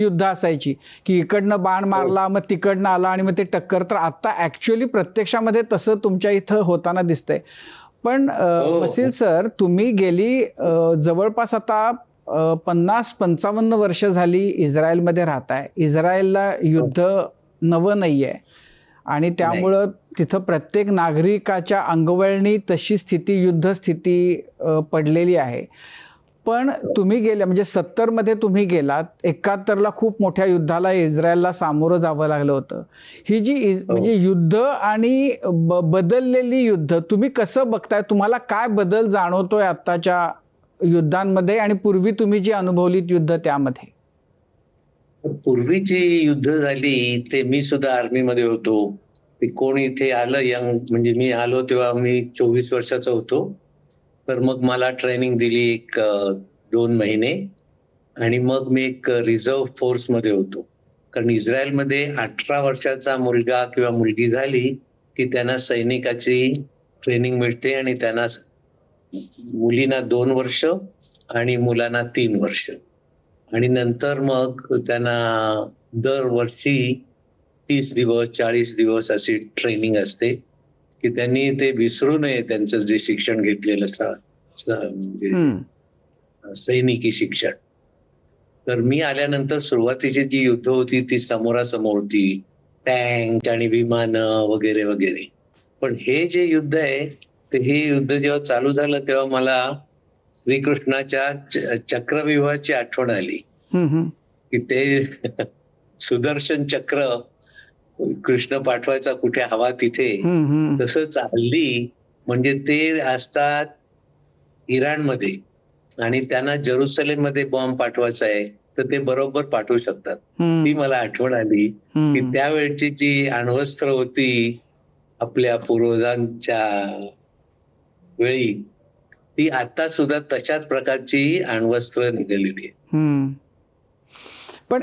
युद्ध असायची की इकडनं बाण मारला मग तिकडनं आला आणि मग ते टक्कर. तर आता ऍक्च्युअली प्रत्यक्षामध्ये तसं तुमच्या इथं होताना दिसतंय. पण वसील सर, तुम्ही गेली जवळपास आता 50-55 वर्ष झाली इस्रायलमध्ये राहताय. इस्रायलला युद्ध नवं नाहीये आणि त्यामुळं तिथं प्रत्येक नागरिकाच्या अंगवळणी तशी स्थिती, युद्ध स्थिती पडलेली आहे. पण तुम्ही गेल्या म्हणजे 70 मध्ये तुम्ही गेलात, 71 ला खूप मोठ्या युद्धाला इस्रायलला सामोरं जावं लागलं होतं. ही जी म्हणजे युद्ध आणि बदललेली युद्ध तुम्ही कसं बघताय? तुम्हाला काय बदल जाणवतोय आत्ताच्या युद्धांमध्ये आणि पूर्वी तुम्ही जी अनुभवलीत युद्ध त्यामध्ये? पूर्वीची युद्ध झाली ते मी सुद्धा आर्मीमध्ये होतो. ते कोण इथे आलं यंग, म्हणजे मी आलो तेव्हा मी 24 वर्षाचा होतो. तर मग मला ट्रेनिंग दिली एक 2 महिने आणि मग मी एक रिझर्व्ह फोर्समध्ये होतो. कारण इस्रायलमध्ये 18 वर्षाचा मुलगा किंवा मुलगी झाली की त्यांना सैनिकाची ट्रेनिंग मिळते आणि त्यांना मुलींना 2 वर्ष आणि मुलांना 3 वर्ष आणि नंतर मग त्यांना दरवर्षी 30 दिवस 40 दिवस अशी ट्रेनिंग असते की त्यांनी ते विसरू नये त्यांचं जे शिक्षण घेतलेलं म्हणजे सैनिकी शिक्षण. तर मी आल्यानंतर सुरुवातीची जी युद्ध होती ती समोरासमोर होती, टँक आणि विमानं वगैरे वगैरे. पण हे जे युद्ध आहे ते हे युद्ध जेव्हा चालू झालं तेव्हा मला श्रीकृष्णाच्या चक्रव्यूहाची आठवण आली की ते सुदर्शन चक्र कृष्ण पाठवायचा कुठे हवा तिथे. तसंच हल्ली म्हणजे ते असतात इराणमध्ये आणि त्यांना जेरुसलेम मध्ये बॉम्ब पाठवायचा आहे तर ते बरोबर पाठवू शकतात. ती मला आठवण आली की त्यावेळची जी अण्वस्त्र होती आपल्या पूर्वजांच्या वेळी, ती आता सुद्धा तशाच प्रकारची अण्वस्त्र निघालेली आहे. पण